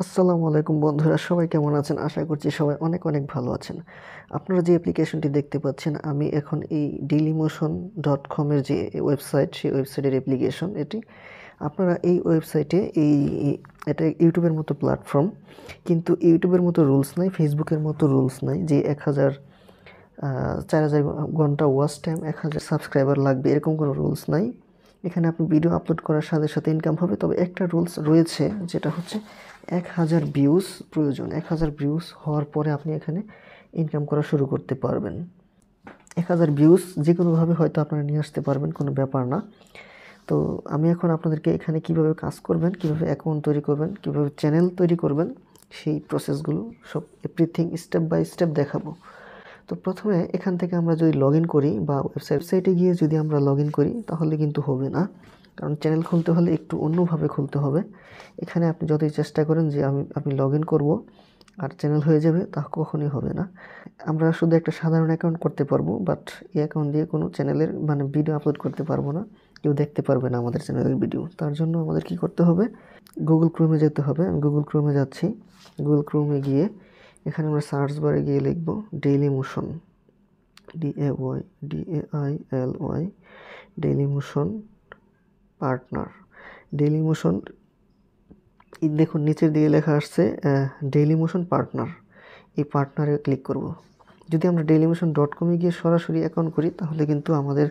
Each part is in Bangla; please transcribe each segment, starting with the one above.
আসসালামু আলাইকুম বন্ধুরা, সবাই কেমন আছেন? আশা করছি সবাই অনেক অনেক ভালো আছেন। আপনারা যে অ্যাপ্লিকেশনটি দেখতে পাচ্ছেন, আমি এখন এই dailymotion.com এর যে ওয়েবসাইট, সেই ওয়েবসাইটের অ্যাপ্লিকেশন এটি। আপনারা এই ওয়েবসাইটে এটা ইউটিউবের মতো প্ল্যাটফর্ম, কিন্তু ইউটিউবের মতো রুলস নাই, ফেসবুকের মতো রুলস নাই যে 4000 ঘন্টা ওয়াচ টাইম, 1000 সাবস্ক্রাইবার লাগবে, এরকম কোনো রুলস নাই। এখানে আপনি ভিডিও আপলোড করার সাথে সাথে ইনকাম হবে। তবে একটা রুলস রয়েছে, যেটা হচ্ছে 1000 ভিউজ প্রয়োজন। 1000 ভিউজ হওয়ার পরে আপনি এখানে ইনকাম করা শুরু করতে পারবেন। 1000 ভিউজ যে কোনোভাবে হয়তো আপনারা নিয়ে আসতে পারবেন, কোনো ব্যাপার না। তো আমি এখন আপনাদেরকে এখানে কিভাবে কাজ করবেন, কিভাবে অ্যাকাউন্ট তৈরি করবেন, কিভাবে চ্যানেল তৈরি করবেন, সেই প্রসেসগুলো সব এভরিথিং স্টেপ বাই স্টেপ দেখাবো। তো প্রথমে এখান থেকে আমরা যদি লগ ইন করি বা ওয়েবসাইটে গিয়ে যদি আমরা লগ ইন করি, তাহলে কিন্তু হবে না, কারণ চ্যানেল খুলতে হলে একটু অন্যভাবে খুলতে হবে। এখানে আপনি যতই চেষ্টা করেন যে আমি লগ ইন করবো আর চ্যানেল হয়ে যাবে, তা কখনোই হবে না। আমরা শুধু একটা সাধারণ অ্যাকাউন্ট করতে পারবো, বাট এই অ্যাকাউন্ট দিয়ে কোনো চ্যানেলের ভিডিও আপলোড করতে পারবো না, কেউ দেখতে পারবে না আমাদের চ্যানেলের ভিডিও। তার জন্য আমাদের কি করতে হবে, গুগল ক্রোমে যেতে হবে। আমি গুগল ক্রোমে যাচ্ছি। গুগল ক্রোমে গিয়ে এখানে আমরা সার্চ বারে গিয়ে লিখব ডেইলিমোশন, DAILY, ডেইলিমোশন পার্টনার। ডেইলিমোশন, দেখুন নিচের দিকে লেখা আসছে ডেইলিমোশন পার্টনার। এই পার্টনারে ক্লিক করব। যদি আমরা dailymotion.com-এ গিয়ে সরাসরি অ্যাকাউন্ট করি, তাহলে কিন্তু আমাদের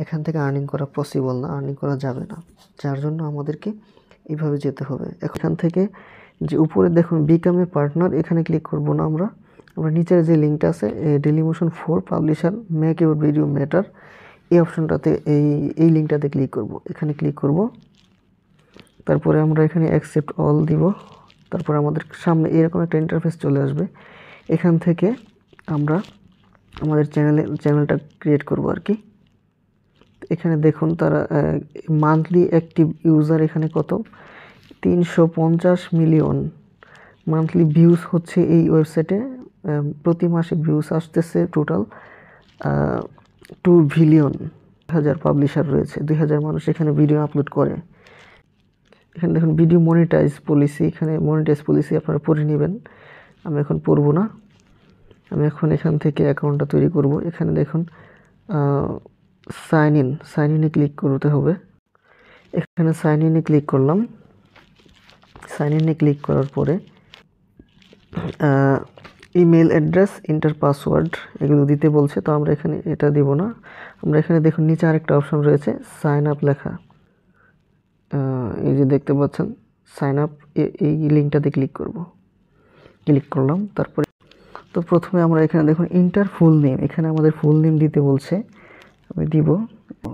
এখান থেকে আর্নিং করা পসিবল না, আর্নিং করা যাবে না। যার জন্য আমাদেরকে এইভাবে যেতে হবে। এখান থেকে যে উপরে দেখুন বিকাম এ পার্টনার, এখানে ক্লিক করব না। আমরা নিচের যে লিঙ্কটা আছে dailymotion 4 publisher make your video matter, এই অপশনটাতে এই লিঙ্কটাতে ক্লিক করব। এখানে ক্লিক করব। তারপরে আমরা এখানে অ্যাকসেপ্ট অল দিব। তারপর আমাদের সামনে এরকম একটা ইন্টারফেস চলে আসবে। এখান থেকে আমরা আমাদের চ্যানেলটা ক্রিয়েট করব আর কি। এখানে দেখুন তারা মান্থলি অ্যাক্টিভ ইউজার এখানে কত, 350 মিলিয়ন মান্থলি ভিউজ হচ্ছে এই ওয়েবসাইটে। প্রতি মাসে ভিউজ আসতেছে টোটাল 2 বিলিয়ন। 1000 পাবলিশার রয়েছে, 2000 মানুষ এখানে ভিডিও আপলোড করে। এখানে দেখুন ভিডিও মনিটাইজ পলিসি, এখানে মনিটাইজ পলিসি আপনারা পড়ে নেবেন, আমি এখন পড়ব না। আমি এখন এখান থেকে অ্যাকাউন্টটা তৈরি করব। এখানে দেখুন সাইন ইনে ক্লিক করতে হবে। এখানে সাইন ইনে ক্লিক করলাম। সাইন ইনে ক্লিক করার পরে ইমেল অ্যাড্রেস, ইন্টার পাসওয়ার্ড, এগুলো দিতে বলছে। তো আমরা এখানে এটা দেব না। আমরা এখানে দেখুন নিচে আরেকটা অপশন রয়েছে সাইন আপ লেখা, এই যে দেখতে পাচ্ছেন সাইন আপ, এই লিঙ্কটাতে ক্লিক করব। ক্লিক করলাম। তারপরে তো প্রথমে আমরা এখানে দেখুন ইন্টার ফুল নেম, এখানে আমাদের ফুল নেম দিতে বলছে, আমি দিব।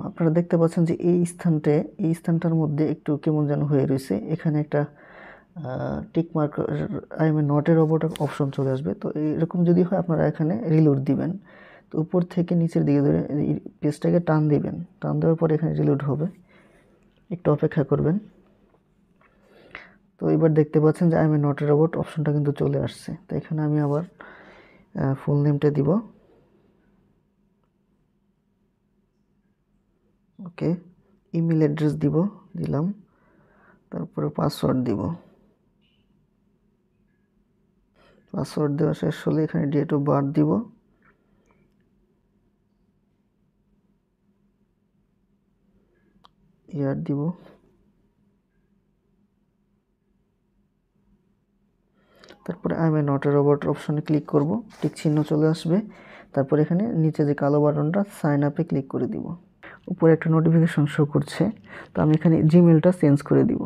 আপনারা দেখতে পাচ্ছেন যে এই স্থানটার মধ্যে একটু কেমন যেন হয়ে রয়েছে। এখানে একটা tick mark, I am not a robot option চলে আসবে। তো এরকম যদি হয়, আপনারা এখানে রিলোড দিবেন। তো উপর থেকে নিচের দিকে ধরে পেজটাকে টান দিবেন। টান দেওয়ার পর এখানে রিলোড হবে, একটু অপেক্ষা করবেন। তো এবার দেখতে পাচ্ছেন যে I am not a robot অপশনটা কিন্তু চলে আসছে। তো এখানে আমি আবার ফুল নেমটা দিব। ওকে, ইমেল অ্যাড্রেস দিলাম। তারপরে পাসওয়ার্ড দিব। পাসওয়ার্ড দেওয়া শেষ হলে এখানে ডেট অফ বার্থ দিব। ইয়ার দিব। তারপরে I am not a robot অপশনে ক্লিক করব, টিক চিহ্ন চলে আসবে। তারপর এখানে নিচে যে কালো বাটনটা সাইন আপে ক্লিক করে দিব। উপরে একটা নোটিফিকেশন শো করছে, তো আমি এখানে জিমেলটা চেঞ্জ করে দিব।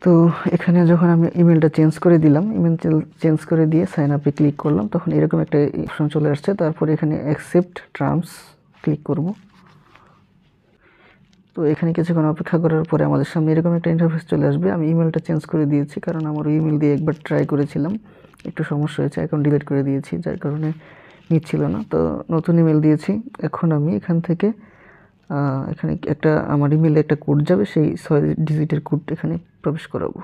তো এখানে যখন আমি ইমেলটা চেঞ্জ করে দিলাম, ইমেল চেঞ্জ করে দিয়ে সাইন আপে ক্লিক করলাম, তখন এরকম একটা অপশন চলে আসছে। তারপরে এখানে অ্যাকসেপ্ট টার্মস ক্লিক করব। তো এখানে কিছুক্ষণ অপেক্ষা করার পরে আমাদের সামনে এরকম একটা ইন্টারফেস চলে আসবে। আমি ইমেলটা চেঞ্জ করে দিয়েছি, কারণ আমার ইমেল দিয়ে একবার ট্রাই করেছিলাম, একটু সমস্যা হয়েছে, অ্যাকাউন্ট ডিলিট করে দিয়েছি, যার কারণে নিচ্ছিল না। তো নতুন ইমেল দিয়েছি। এখন আমি এখান থেকে এখানে একটা আমার ইমেলে একটা কোড যাবে, সেই 6 ডিজিটের কোড এখানে প্রবেশ করাবো।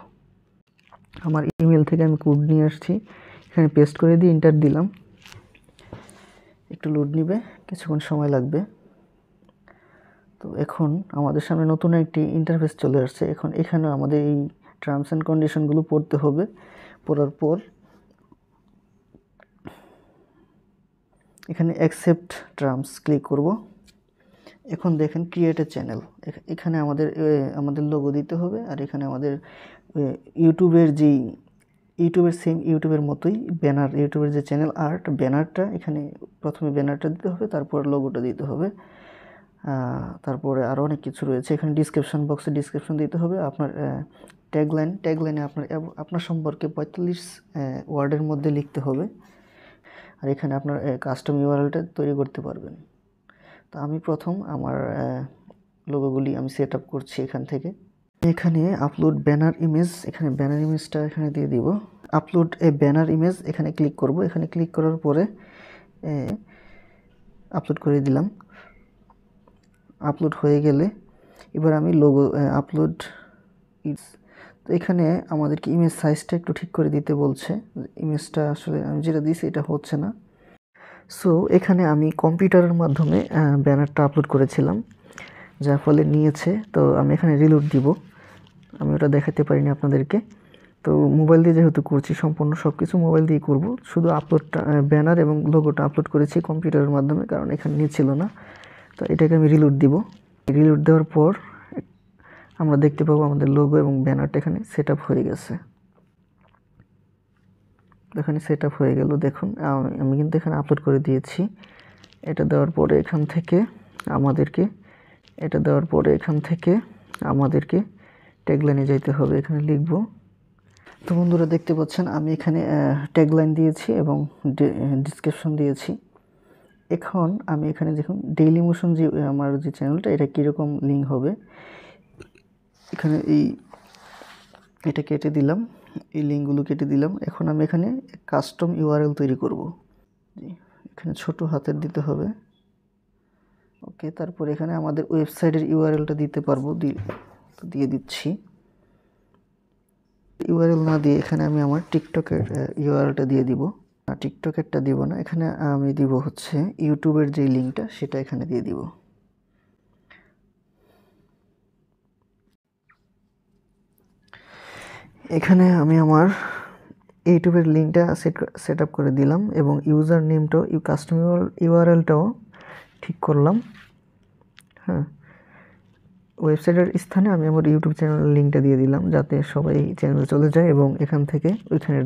আমার ইমেল থেকে আমি কোড নিয়ে আসছি, এখানে পেস্ট করে দিয়ে এন্টার দিলাম। একটু লোড নিবে, কিছুক্ষণ সময় লাগবে। তো এখন আমাদের সামনে নতুন একটি ইন্টারফেস চলে আসছে। এখন এখানে আমাদের এই টার্মস অ্যান্ড কন্ডিশনগুলো পড়তে হবে। পড়ার পর এখানে অ্যাকসেপ্ট টার্মস ক্লিক করব। এখন দেখেন ক্রিয়েট এ চ্যানেল, এখানে আমাদের লোগো দিতে হবে, আর এখানে আমাদের ইউটিউবের সেম ইউটিউবের মতোই ব্যানার, ইউটিউবের যে চ্যানেল আর্ট ব্যানারটা, এখানে প্রথমে ব্যানারটা দিতে হবে, তারপর লোগোটা দিতে হবে। তারপরে আরও অনেক কিছু রয়েছে। এখানে ডিসক্রিপশন বক্সে ডিসক্রিপশন দিতে হবে। আপনার ট্যাগলাইনে আপনার সম্পর্কে 45 ওয়ার্ডের মধ্যে লিখতে হবে। আর এখানে আপনার কাস্টম ইউআরএলটা তৈরি করতে পারবেন। তো আমি প্রথম আমার লোগোগুলি আমি সেট আপ করছি এখান থেকে। এখানে আপলোড ব্যানার ইমেজ, এখানে ব্যানার ইমেজটা এখানে দিয়ে দিব। আপলোড এ ব্যানার ইমেজ এখানে ক্লিক করব। এখানে ক্লিক করার পরে আপলোড করে দিলাম। আপলোড হয়ে গেলে এবার আমি লোগো আপলোড ইটস, তো এখানে আমাদেরকে ইমেজ সাইজটা একটু ঠিক করে দিতে বলছে। ইমেজটা আসলে আমি যেটা দিয়েছি এটা হচ্ছে না। সো এখানে আমি কম্পিউটারের মাধ্যমে ব্যানারটা আপলোড করেছিলাম, যার ফলে নিয়েছে। তো আমি এখানে রিলোড দিব, আমি ওটা দেখাতে পারিনি আপনাদেরকে। তো মোবাইল দিয়ে যেহেতু করছি, সম্পূর্ণ সব কিছু মোবাইল দিয়ে করব, শুধু আপলোডটা ব্যানার এবং লোগোটা আপলোড করেছি কম্পিউটারের মাধ্যমে, কারণ এখানে নিয়েছিল না। তো এটাকে আমি রিলোড দিব। রিলোড দেওয়ার পর আমরা দেখতে পাবো আমাদের লোগো এবং ব্যানারটা এখানে সেট আপ হয়ে গেছে। এখানে সেট আপ হয়ে গেল, দেখুন আমি কিন্তু এখানে আপলোড করে দিয়েছি। এটা দেওয়ার পরে এখান থেকে আমাদেরকে ট্যাগলাইনে যাইতে হবে, এখানে লিখব। তো বন্ধুরা দেখতে পাচ্ছেন আমি এখানে ট্যাগলাইন দিয়েছি এবং ডিসক্রিপশন দিয়েছি। এখন আমি এখানে দেখুন ডেইলিমোশন যে আমার যে চ্যানেলটা, এটা কীরকম লিঙ্ক হবে, এখানে এটা কেটে দিলাম, এই লিঙ্কগুলো কেটে দিলাম। এখন আমি এখানে কাস্টম ইউআরএল তৈরি করব। এখানে ছোট হাতের দিতে হবে, ওকে। তারপর এখানে আমাদের ওয়েবসাইটের ইউআরএলটা দিতে পারবো, দিয়ে দিচ্ছি। ইউআরএল না দিয়ে এখানে আমি আমার টিকটকের ইউআরএলটা দিয়ে দিব। টিকটকেরটা দিব না, এখানে আমি দিব হচ্ছে ইউটিউবের যে লিঙ্কটা, সেটা এখানে দিয়ে দিব। এখানে আমি আমার ইউটিউবের লিঙ্কটা সেট আপ করে দিলাম এবং ইউজার নেমটাও কাস্টম ইউআরএলটাও ঠিক করলাম। হ্যাঁ, ওয়েবসাইটের স্থানে আমি আমার ইউটিউব চ্যানেলের লিঙ্কটা দিয়ে দিলাম, যাতে সবাই চ্যানেলে চলে যায় এবং এখান থেকে ওইখানে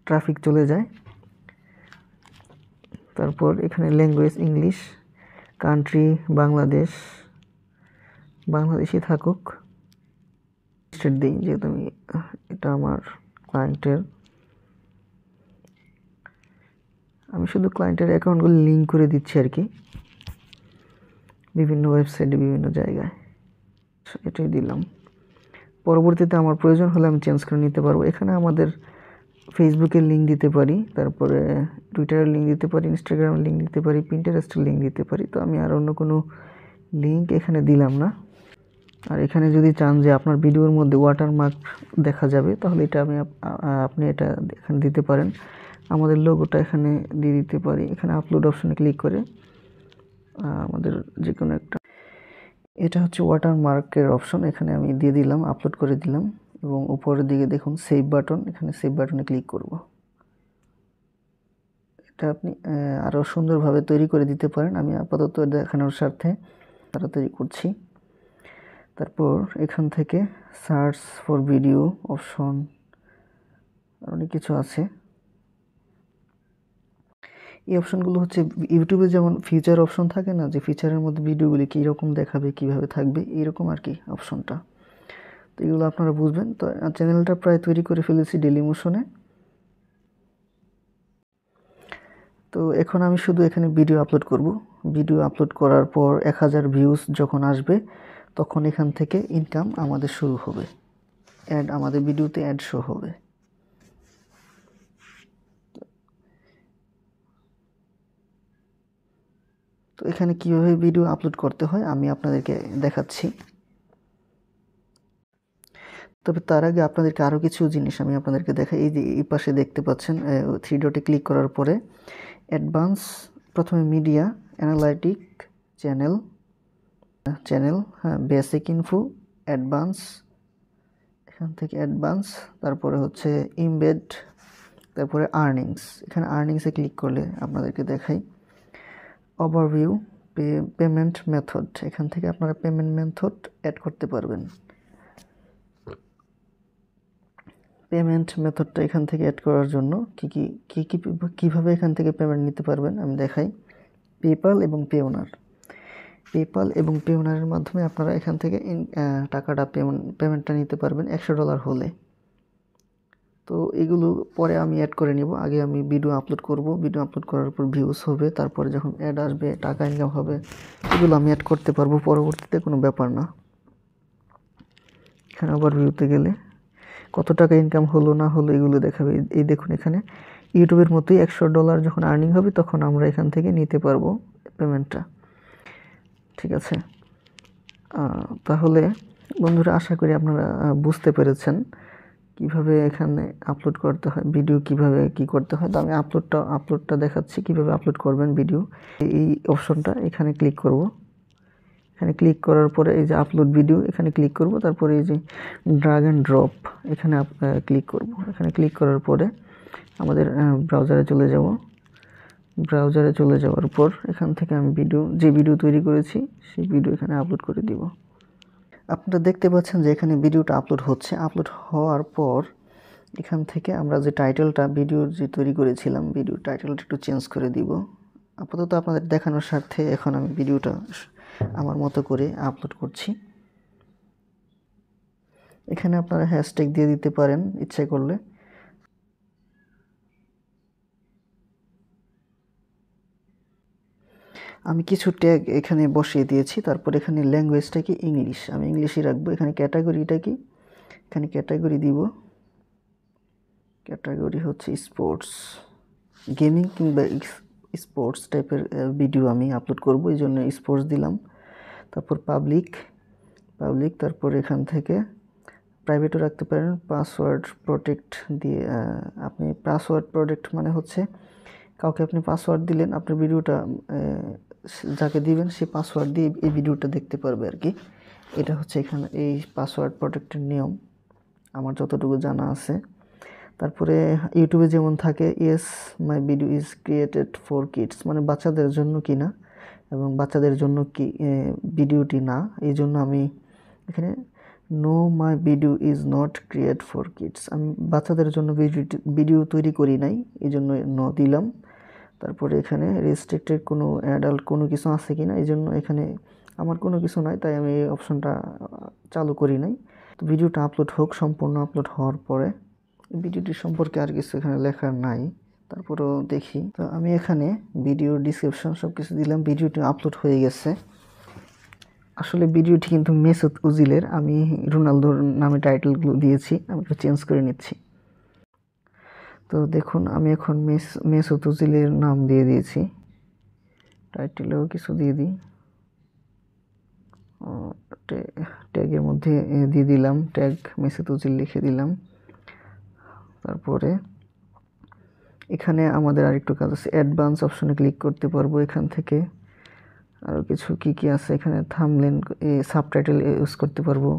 ট্রাফিক চলে যায়। তারপর এখানে ল্যাঙ্গুয়েজ ইংলিশ, কান্ট্রি বাংলাদেশই থাকুক। স্টেট দিই, যেহেতু এটা আমার ক্লায়েন্টের, আমি শুধু ক্লায়েন্টের অ্যাকাউন্টগুলো লিঙ্ক করে দিচ্ছি আর কি, বিভিন্ন ওয়েবসাইটে বিভিন্ন জায়গায়। এটাই দিলাম। পরবর্তীতে আমার প্রয়োজন হলে আমি চেঞ্জ করে নিতে পারবো। এখানে আমাদের ফেসবুকের লিঙ্ক দিতে পারি, তারপরে টুইটারের লিঙ্ক দিতে পারি, ইনস্টাগ্রামের লিঙ্ক দিতে পারি, পিন্টারেস্টের লিঙ্ক দিতে পারি। তো আমি আর অন্য কোনো লিঙ্ক এখানে দিলাম না। আর এখানে যদি চান যে আপনার ভিডিওর মধ্যে ওয়াটারমার্ক দেখা যাবে, তাহলে এটা আপনি এটা এখানে দিতে পারেন। আমাদের লোগোটা এখানে দিয়ে দিতে পারি। এখানে আপলোড অপশনে ক্লিক করে আমাদের যে কোনো একটা, এটা হচ্ছে ওয়াটারমার্কের অপশন, এখানে আমি দিয়ে দিলাম, আপলোড করে দিলাম। এবং উপরের দিকে দেখুন সেভ বাটন, এখানে সেভ বাটনে ক্লিক করব। এটা আপনি আরও সুন্দরভাবে তৈরি করে দিতে পারেন। আমি আপাতত দেখানোর স্বার্থে তাড়াতাড়ি করছি। তারপর এখান থেকে সার্চ ফর ভিডিও অপশন, আর অনেক কিছু আছে। এই অপশনগুলো হচ্ছে ইউটিউবে যেমন ফিচার অপশন থাকে না, যে ফিচারের মধ্যে ভিডিওগুলি কীরকম দেখাবে, কীভাবে থাকবে, এইরকম আর কি অপশনটা। তো এগুলো আপনারা বুঝবেন। তো চ্যানেলটা প্রায় তৈরি করে ফেলেছি ডেইলিমোশনে। তো এখন আমি শুধু এখানে ভিডিও আপলোড করব। ভিডিও আপলোড করার পর 1000 ভিউজ যখন আসবে, তখন এখান থেকে ইনকাম আমাদের শুরু হবে, আমাদের ভিডিওতে অ্যাড শো হবে। তো এখানে কিভাবে ভিডিও আপলোড করতে হয় আমি আপনাদেরকে দেখাচ্ছি। তবে তার আগে আপনাদেরকে আরও কিছু জিনিস আমি আপনাদেরকে দেখাই। এই যে এই পাশে দেখতে পাচ্ছেন 3 ডটে ক্লিক করার পরে অ্যাডভান্স, প্রথমে মিডিয়া, অ্যানালাইটিক, চ্যানেল, হ্যাঁ, বেসিক ইনফো, অ্যাডভান্স, এখান থেকে অ্যাডভান্স, তারপরে হচ্ছে ইমবেড, তারপরে আর্নিংস। এখানে আর্নিংসে ক্লিক করলে আপনাদেরকে দেখাই ওভারভিউ, পেমেন্ট মেথড। এখান থেকে আপনারা পেমেন্ট মেথড অ্যাড করতে পারবেন। পেমেন্ট মেথডটা এখান থেকে অ্যাড করার জন্য কীভাবে এখান থেকে পেমেন্ট নিতে পারবেন আমি দেখাই। পেপ্যাল এবং পেওনার। পেপ্যাল এবং পেওনারের মাধ্যমে আপনারা এখান থেকে টাকাটা পেমেন্টটা নিতে পারবেন $100 হলে। তো এগুলো পরে আমি অ্যাড করে নিব। আগে আমি ভিডিও আপলোড করব, ভিডিও আপলোড করার পর ভিউজ হবে, তারপরে যখন অ্যাড আসবে, টাকা ইনকাম হবে, এগুলো আমি অ্যাড করতে পারবো পরবর্তীতে, কোনো ব্যাপার না। এখানে আবার ভিউতে গেলে কত টাকা ইনকাম হলো না হলো এগুলো দেখাবে। এই দেখুন, এখানে ইউটিউবের মতোই $100 যখন আর্নিং হবে তখন আমরা এখান থেকে নিতে পারবো পেমেন্টটা। ঠিক আছে, তাহলে বন্ধুরা আশা করি আপনারা বুঝতে পেরেছেন কিভাবে এখানে আপলোড করতে হয়, ভিডিও কিভাবে কি করতে হয়। তো আমি আপলোডটা দেখাচ্ছি কিভাবে আপলোড করবেন ভিডিও। এই অপশনটা এখানে ক্লিক করব। এখানে ক্লিক করার পরে এই যে আপলোড ভিডিও এখানে ক্লিক করব, তারপরে এই যে ড্রাগ অ্যান্ড ড্রপ এখানে ক্লিক করব। এখানে ক্লিক করার পরে আমাদের ব্রাউজারে চলে যাব। ব্রাউজারে চলে যাওয়ার পর এখান থেকে আমি যে ভিডিও তৈরি করেছি সেই ভিডিও এখানে আপলোড করে দিব। আপনারা দেখতে পাচ্ছেন যে এখানে ভিডিওটা আপলোড হচ্ছে। আপলোড হওয়ার পর এখান থেকে আমরা যে টাইটেলটা ভিডিওর যে তৈরি করেছিলাম, ভিডিওর টাইটেলটা একটু চেঞ্জ করে দিব। আপাতত আপনাদের দেখানোর স্বার্থে এখন আমি ভিডিওটা আমার মতো করে আপলোড করছি। এখানে আপনারা হ্যাশট্যাগ দিয়ে দিতে পারেন ইচ্ছে করলে। আমি কিছু ট্যাগ এখানে বসিয়ে দিয়েছি। তারপর এখানে ল্যাঙ্গুয়েজটা কি ইংলিশ, আমি ইংলিশই রাখবো। এখানে ক্যাটাগরিটা কি, এখানে ক্যাটাগরি দিব। ক্যাটাগরি হচ্ছে স্পোর্টস, গেমিং কিংবা স্পোর্টস টাইপের ভিডিও আমি আপলোড করব, এই জন্য স্পোর্টস দিলাম। তারপর পাবলিক, তারপর এখান থেকে প্রাইভেটও রাখতে পারেন। পাসওয়ার্ড প্রোটেক্ট দিয়ে আপনি পাসওয়ার্ড প্রোটেক্ট মানে হচ্ছে কাউকে আপনি পাসওয়ার্ড দিলেন, আপনার ভিডিওটা যাকে দিবেন সে পাসওয়ার্ড দিয়ে এই ভিডিওটা দেখতে পারবে আর কি। এটা হচ্ছে এখানে এই পাসওয়ার্ড প্রোটেক্টের নিয়ম আমার যতটুকু জানা আছে। তারপরে ইউটিউবে যেমন থাকে yes my video is created for kids, মানে বাচ্চাদের জন্য কি না, এবং বাচ্চাদের জন্য কি ভিডিওটি না, এই জন্য আমি এখানে no my video is not create for kids, আমি বাচ্চাদের জন্য ভিডিও তৈরি করি নাই, এই জন্য নো দিলাম। তারপরে এখানে রেস্ট্রিক্টেড কোনো অ্যাডাল্ট কোনো কিছু আছে কি না, এই জন্য এখানে আমার কোনো কিছু নাই, তাই আমি এই অপশনটা চালু করি নাই। তো ভিডিওটা আপলোড হোক, সম্পূর্ণ আপলোড হওয়ার পরে ভিডিওটি সম্পর্কে আর কিছু এখানে লেখা নাই, তারপরেও দেখি। তো আমি এখানে ভিডিওর ডিসক্রিপশন সব কিছু দিলাম। ভিডিওটি আপলোড হয়ে গেছে। আসলে ভিডিওটি কিন্তু মেসুত ওজিলের, আমি রোনালদোর নামে টাইটেলগুলো দিয়েছি, আমি একটু চেঞ্জ করে নিচ্ছি। তো দেখুন আমি এখন মেসুত ওজিলের নাম দিয়ে দিয়েছি, টাইটেলেও কিছু দিয়ে দিই, ট্যাগের মধ্যে দিয়ে দিলাম, ট্যাগ মেসুত ওজিল লিখে দিলাম। তারপরে এখানে আমাদের আরেকটু কাজ আছে, অ্যাডভান্স অপশনে ক্লিক করতে পারবো। এখান থেকে আরও কিছু কি আছে, এখানে থাম্বনেল সাবটাইটেল ইউজ করতে পারবো,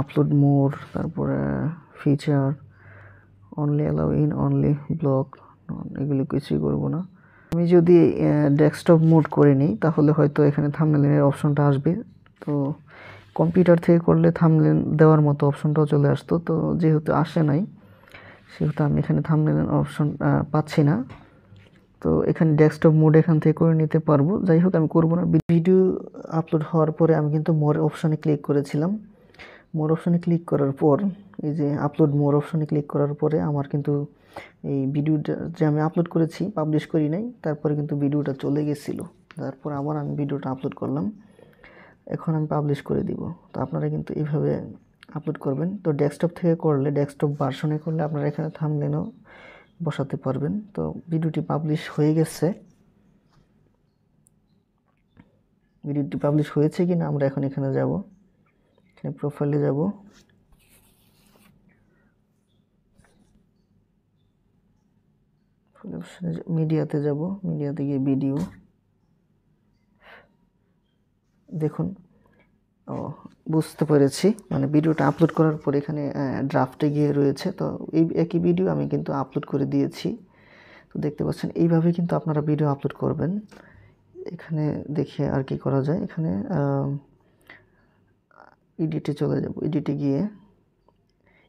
আপলোড মোর, তারপরে feature, only allow in only block, এগুলো কিছুই করবো না। আমি যদি ডেস্কটপ মোড করে নিই তাহলে হয়তো এখানে থাম্বনেলের অপশনটা আসবে। তো কম্পিউটার থেকে করলে থাম্বনেল দেওয়ার মতো অপশনটাও চলে আসতো, তো যেহেতু আসে নাই সেহেতু আমি এখানে থাম্বনেল অপশন পাচ্ছি না। তো এখানে ডেস্কটপ মোড এখান থেকে করে নিতে পারবো, যাই হোক আমি করবো না। ভিডিও আপলোড হওয়ার পরে আমি কিন্তু মোর অপশনে ক্লিক করেছিলাম। মোর অপশনে ক্লিক করার পর এই যে আপলোড মোর অপশনে ক্লিক করার পরে আমার কিন্তু এই ভিডিওটা যে আমি আপলোড করেছি পাবলিশ করি নাই, তারপরে কিন্তু ভিডিওটা চলে গেছিলো। তারপর আবার আমি ভিডিওটা আপলোড করলাম, এখন আমি পাবলিশ করে দিব। তো আপনারা কিন্তু এইভাবে আপলোড করবেন। তো ডেস্কটপ থেকে করলে, ডেস্কটপ ভার্সনে করলে আপনারা এখানে থাম্বনেলও বসাতে পারবেন। তো ভিডিওটি পাবলিশ হয়ে গেছে, ভিডিওটি পাবলিশ হয়েছে কিনা আমরা এখন এখানে যাব, এখানে প্রোফাইলে যাব, মিডিয়াতে যাব, মিডিয়াতে গিয়ে ভিডিও দেখুন ও, বুঝতে পেরেছি। মানে ভিডিওটা আপলোড করার পর এখানে ড্রাফটে গিয়ে রয়েছে, তো এই একই ভিডিও আমি কিন্তু আপলোড করে দিয়েছি। তো দেখতে পাচ্ছেন এইভাবে কিন্তু আপনারা ভিডিও আপলোড করবেন। এখানে দেখে আর কি করা যায়, এখানে এডিটে চলে যাব। এডিটে গিয়ে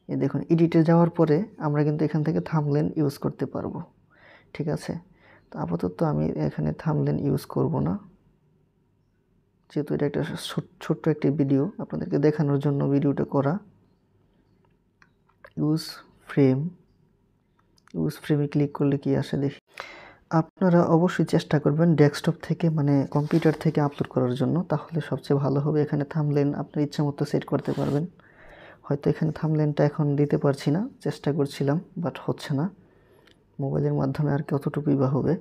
দেখুন, এডিটে যাওয়ার পরে আমরা কিন্তু এখান থেকে থাম্বনেল ইউজ করতে পারবো। ঠিক আছে, তো আপাতত আমি এখানে থাম্বনেল ইউজ করব না, যেহেতু এটা একটা ছোট্ট একটি ভিডিও আপনাদেরকে দেখানোর জন্য ভিডিওটা করা। ইউজ ফ্রেমে ক্লিক করলে কি আসে দেখি। আপনারা অবশ্যই চেষ্টা করবেন ডেস্কটপ থেকে, মানে কম্পিউটার থেকে আপলোড করার জন্য, তাহলে সবচেয়ে ভালো হবে। এখানে থাম্বনেল আপনার ইচ্ছা মতো সেট করতে পারবেন। হয়তো এখানে থাম্বনেলটা এখন দিতে পারছি না, চেষ্টা করছিলাম বাট হচ্ছে না। মোবাইলের মাধ্যমে আর কতটুকুই বা হবে।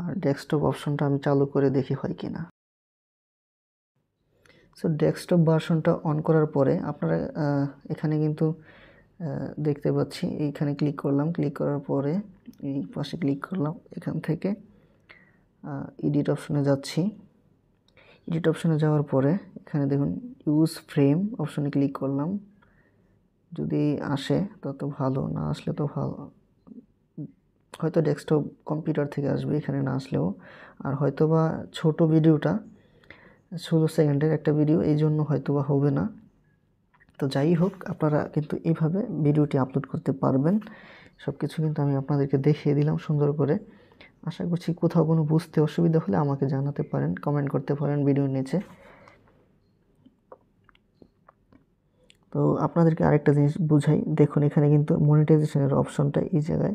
আর ডেস্কটপ অপশনটা আমি চালু করে দেখি হয় কি না। সো ডেস্কটপ ভার্সনটা অন করার পরে আপনারা এখানে কিন্তু দেখতে পাচ্ছি, এইখানে ক্লিক করলাম, ক্লিক করার পরে এই পাশে ক্লিক করলাম, এখান থেকে এডিট অপশনে যাচ্ছি। এডিট অপশনে যাওয়ার পরে এখানে দেখুন ইউজ ফ্রেম অপশনে ক্লিক করলাম। যদি আসে তত ভালো, না আসলে তো ভালো, হয়তো ডেস্কটপ কম্পিউটার থেকে আসবে এখানে না আসলেও। আর হয়তো বা ছোটো ভিডিওটা 16 সেকেন্ডের একটা ভিডিও, এই জন্য হয়তো বা হবে না। তো যাই হোক, আপনারা কিন্তু এইভাবে ভিডিওটি আপলোড করতে পারবেন। সব কিছু কিন্তু আমি আপনাদেরকে দেখিয়ে দিলাম সুন্দর করে। আশা করছি কোথাও কোনো বুঝতে অসুবিধা হলে আমাকে জানাতে পারেন, কমেন্ট করতে পারেন ভিডিওর নিচে। তো আপনাদেরকে আরেকটা জিনিস বুঝাই, দেখুন এখানে কিন্তু মনিটাইজেশনের অপশনটা এই জায়গায়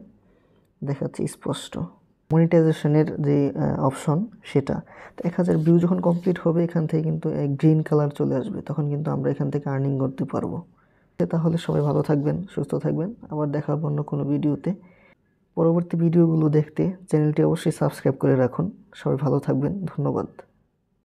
দেখাচ্ছে স্পষ্ট। মনিটাইজেশনের যে অপশন সেটা, তো 1000 ভিউ যখন কমপ্লিট হবে এখান থেকে কিন্তু গ্রিন কালার চলে আসবে, তখন কিন্তু আমরা এখান থেকে আর্নিং করতে পারবো। তাহলে সবাই ভালো থাকবেন, সুস্থ থাকবেন, আবার দেখা হবে অন্য কোনো ভিডিওতে। পরবর্তী ভিডিওগুলো দেখতে চ্যানেলটি অবশ্যই সাবস্ক্রাইব করে রাখুন। সবাই ভালো থাকবেন, ধন্যবাদ।